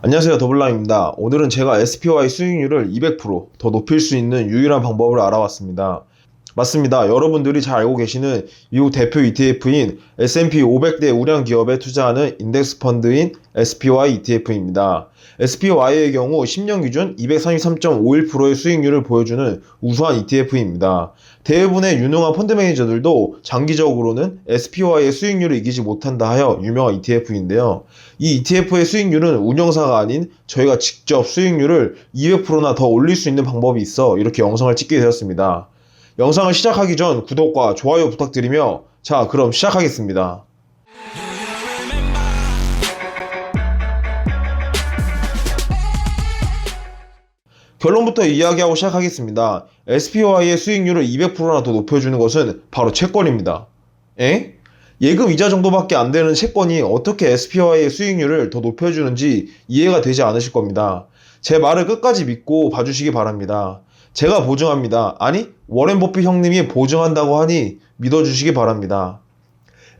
안녕하세요, 더블라임입니다. 오늘은 제가 SPY 수익률을 200%더 높일 수 있는 유일한 방법을 알아봤습니다. 맞습니다. 여러분들이 잘 알고 계시는 미국 대표 ETF인 S&P 500대 우량 기업에 투자하는 인덱스 펀드인 SPY ETF입니다. SPY의 경우 10년 기준 233.51%의 수익률을 보여주는 우수한 ETF입니다. 대부분의 유능한 펀드 매니저들도 장기적으로는 SPY의 수익률을 이기지 못한다 하여 유명한 ETF인데요. 이 ETF의 수익률은 운영사가 아닌 저희가 직접 수익률을 200%나 더 올릴 수 있는 방법이 있어 이렇게 영상을 찍게 되었습니다. 영상을 시작하기 전 구독과 좋아요 부탁드리며 자, 그럼 시작하겠습니다. 결론부터 이야기하고 시작하겠습니다. SPY의 수익률을 200%나 더 높여주는 것은 바로 채권입니다. 에? 예금 이자 정도밖에 안 되는 채권이 어떻게 SPY의 수익률을 더 높여주는지 이해가 되지 않으실 겁니다. 제 말을 끝까지 믿고 봐주시기 바랍니다. 제가 보증합니다. 아니, 워렌 버핏 형님이 보증한다고 하니 믿어주시기 바랍니다.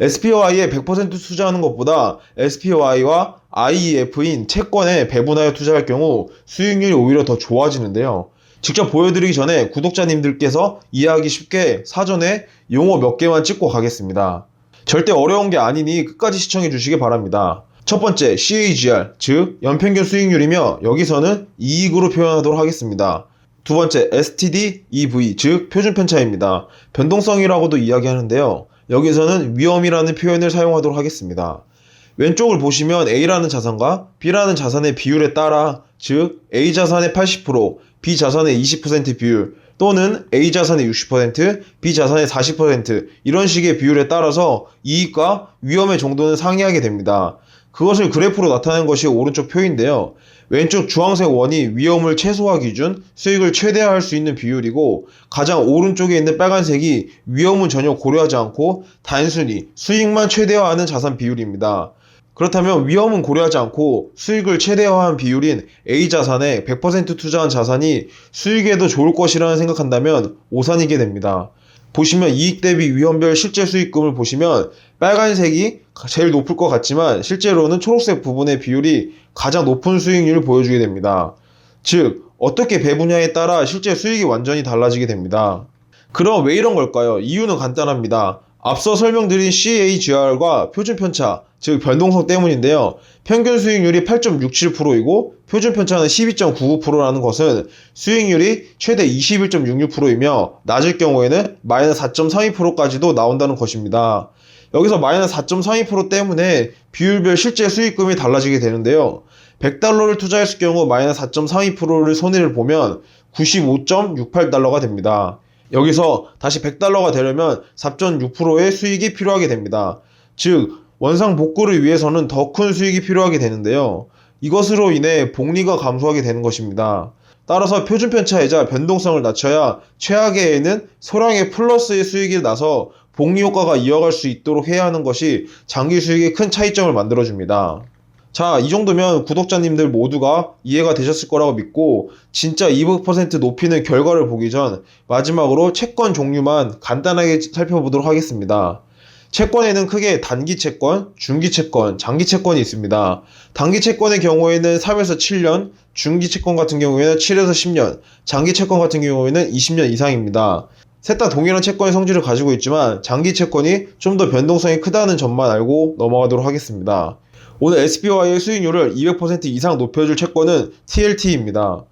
SPY에 100% 투자하는 것보다 SPY와 IEF인 채권에 배분하여 투자할 경우 수익률이 오히려 더 좋아지는데요. 직접 보여드리기 전에 구독자님들께서 이해하기 쉽게 사전에 용어 몇 개만 찍고 가겠습니다. 절대 어려운 게 아니니 끝까지 시청해 주시기 바랍니다. 첫 번째, CAGR, 즉 연평균 수익률이며 여기서는 이익으로 표현하도록 하겠습니다. 두 번째, STD, EV, 즉 표준 편차입니다. 변동성이라고도 이야기하는데요. 여기서는 위험이라는 표현을 사용하도록 하겠습니다. 왼쪽을 보시면 A라는 자산과 B라는 자산의 비율에 따라, 즉 A 자산의 80%, B 자산의 20% 비율, 또는 A 자산의 60%, B 자산의 40% 이런 식의 비율에 따라서 이익과 위험의 정도는 상이하게 됩니다. 그것을 그래프로 나타낸 것이 오른쪽 표인데요. 왼쪽 주황색 원이 위험을 최소화 기준, 수익을 최대화할 수 있는 비율이고, 가장 오른쪽에 있는 빨간색이 위험은 전혀 고려하지 않고 단순히 수익만 최대화하는 자산 비율입니다. 그렇다면 위험은 고려하지 않고 수익을 최대화한 비율인 A 자산에 100% 투자한 자산이 수익에도 좋을 것이라는 생각한다면 오산이게 됩니다. 보시면 이익 대비 위험별 실제 수익금을 보시면 빨간색이 제일 높을 것 같지만 실제로는 초록색 부분의 비율이 가장 높은 수익률을 보여주게 됩니다. 즉, 어떻게 배분냐에 따라 실제 수익이 완전히 달라지게 됩니다. 그럼 왜 이런 걸까요? 이유는 간단합니다. 앞서 설명드린 CAGR과 표준 편차, 즉 변동성 때문인데요. 평균 수익률이 8.67%이고 표준 편차는 12.99%라는 것은 수익률이 최대 21.66%이며 낮을 경우에는 마이너스 4.32%까지도 나온다는 것입니다. 여기서 마이너스 4.32% 때문에 비율별 실제 수익금이 달라지게 되는데요. 100달러를 투자했을 경우 마이너스 4.32%를 손해를 보면 95.68달러가 됩니다. 여기서 다시 100달러가 되려면 4.6%의 수익이 필요하게 됩니다. 즉, 원상복구를 위해서는 더 큰 수익이 필요하게 되는데요. 이것으로 인해 복리가 감소하게 되는 것입니다. 따라서 표준편차이자 변동성을 낮춰야 최악의에는 소량의 플러스의 수익이 나서 복리 효과가 이어갈 수 있도록 해야 하는 것이 장기 수익의 큰 차이점을 만들어줍니다. 자, 이 정도면 구독자님들 모두가 이해가 되셨을 거라고 믿고 진짜 200% 높이는 결과를 보기 전 마지막으로 채권 종류만 간단하게 살펴보도록 하겠습니다. 채권에는 크게 단기 채권, 중기 채권, 장기 채권이 있습니다. 단기 채권의 경우에는 3에서 7년, 중기 채권 같은 경우에는 7에서 10년, 장기 채권 같은 경우에는 20년 이상입니다. 셋 다 동일한 채권의 성질을 가지고 있지만 장기 채권이 좀 더 변동성이 크다는 점만 알고 넘어가도록 하겠습니다. 오늘 SPY의 수익률을 200% 이상 높여줄 채권은 TLT입니다.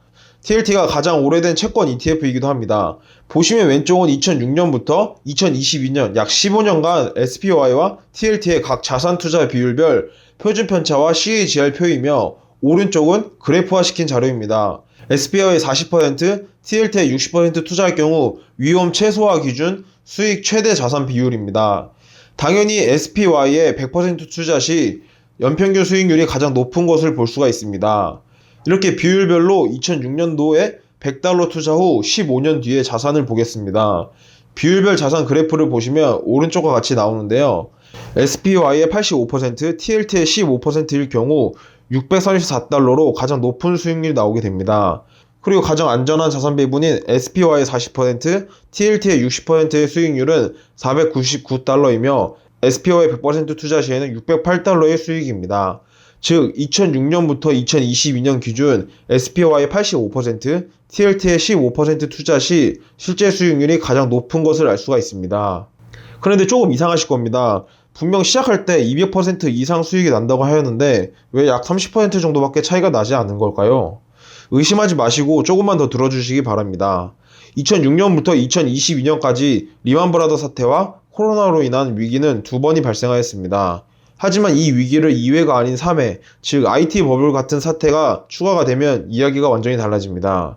TLT가 가장 오래된 채권 ETF이기도 합니다. 보시면 왼쪽은 2006년부터 2022년 약 15년간 SPY와 TLT의 각 자산 투자 비율별 표준 편차와 CAGR 표이며 오른쪽은 그래프화시킨 자료입니다. SPY의 40%, TLT의 60% 투자할 경우 위험 최소화 기준 수익 최대 자산 비율입니다. 당연히 SPY의 100% 투자 시 연평균 수익률이 가장 높은 것을 볼 수가 있습니다. 이렇게 비율별로 2006년도에 100달러 투자 후 15년 뒤의 자산을 보겠습니다. 비율별 자산 그래프를 보시면 오른쪽과 같이 나오는데요. SPY의 85%, TLT의 15%일 경우 634달러로 가장 높은 수익률이 나오게 됩니다. 그리고 가장 안전한 자산 배분인 SPY의 40%, TLT의 60%의 수익률은 499달러이며 SPY 100% 투자 시에는 608달러의 수익입니다. 즉 2006년부터 2022년 기준 SPY 85%, TLT의 15% 투자 시 실제 수익률이 가장 높은 것을 알 수가 있습니다. 그런데 조금 이상하실 겁니다. 분명 시작할 때 200% 이상 수익이 난다고 하였는데 왜 약 30% 정도밖에 차이가 나지 않는 걸까요? 의심하지 마시고 조금만 더 들어주시기 바랍니다. 2006년부터 2022년까지 리만브라더 사태와 코로나로 인한 위기는 두 번이 발생하였습니다. 하지만 이 위기를 2회가 아닌 3회, 즉 IT 버블 같은 사태가 추가가 되면 이야기가 완전히 달라집니다.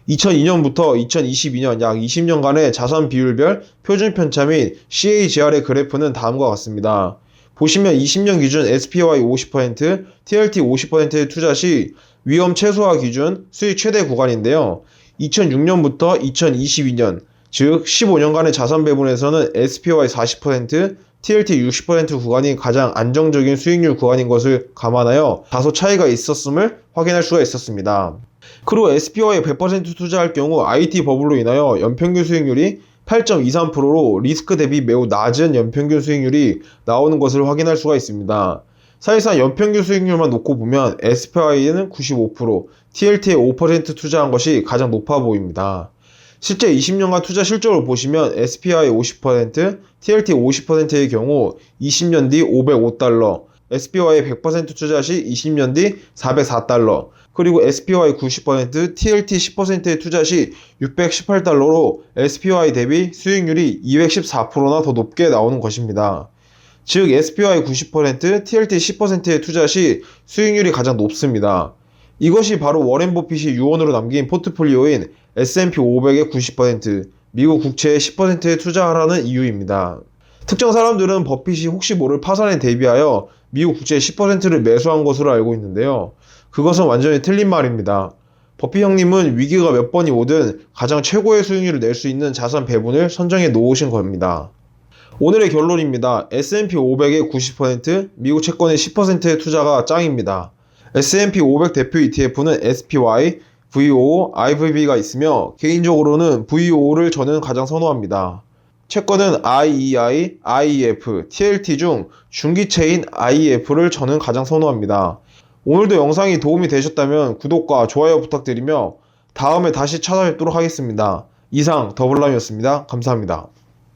2002년부터 2022년 약 20년간의 자산 비율별 표준 편차 및 CAGR의 그래프는 다음과 같습니다. 보시면 20년 기준 SPY 50%, TLT 50%의 투자 시 위험 최소화 기준 수익 최대 구간인데요. 2006년부터 2022년, 즉 15년간의 자산 배분에서는 SPY 40%, TLT 60% 구간이 가장 안정적인 수익률 구간인 것을 감안하여 다소 차이가 있었음을 확인할 수가 있었습니다. 그리고 SPY에 100% 투자할 경우 IT 버블로 인하여 연평균 수익률이 8.23%로 리스크 대비 매우 낮은 연평균 수익률이 나오는 것을 확인할 수가 있습니다. 사실상 연평균 수익률만 놓고 보면 SPY는 95%, TLT에 5% 투자한 것이 가장 높아 보입니다. 실제 20년간 투자 실적을 보시면 SPY 50%, TLT 50%의 경우 20년 뒤 $505, SPY에 100% 투자 시 20년 뒤 $404, 그리고 SPY 90%, TLT 10%의 투자 시 $618로 SPY 대비 수익률이 214%나 더 높게 나오는 것입니다. 즉 SPY 90%, TLT 10%의 투자 시 수익률이 가장 높습니다. 이것이 바로 워렌 버핏이 유언으로 남긴 포트폴리오인 S&P 500의 90%, 미국 국채에 10%에 투자하라는 이유입니다. 특정 사람들은 버핏이 혹시 모를 파산에 대비하여 미국 국채의 10%를 매수한 것으로 알고 있는데요. 그것은 완전히 틀린 말입니다. 버핏 형님은 위기가 몇 번이 오든 가장 최고의 수익률을 낼 수 있는 자산 배분을 선정해 놓으신 겁니다. 오늘의 결론입니다. S&P 500의 90%, 미국 채권의 10%의 투자가 짱입니다. S&P 500 대표 ETF는 SPY, VOO, IVB가 있으며 개인적으로는 VOO를 저는 가장 선호합니다. 채권은 IEI, IEF, TLT 중 중기채인 IEF를 저는 가장 선호합니다. 오늘도 영상이 도움이 되셨다면 구독과 좋아요 부탁드리며 다음에 다시 찾아뵙도록 하겠습니다. 이상 더블람이었습니다. 감사합니다.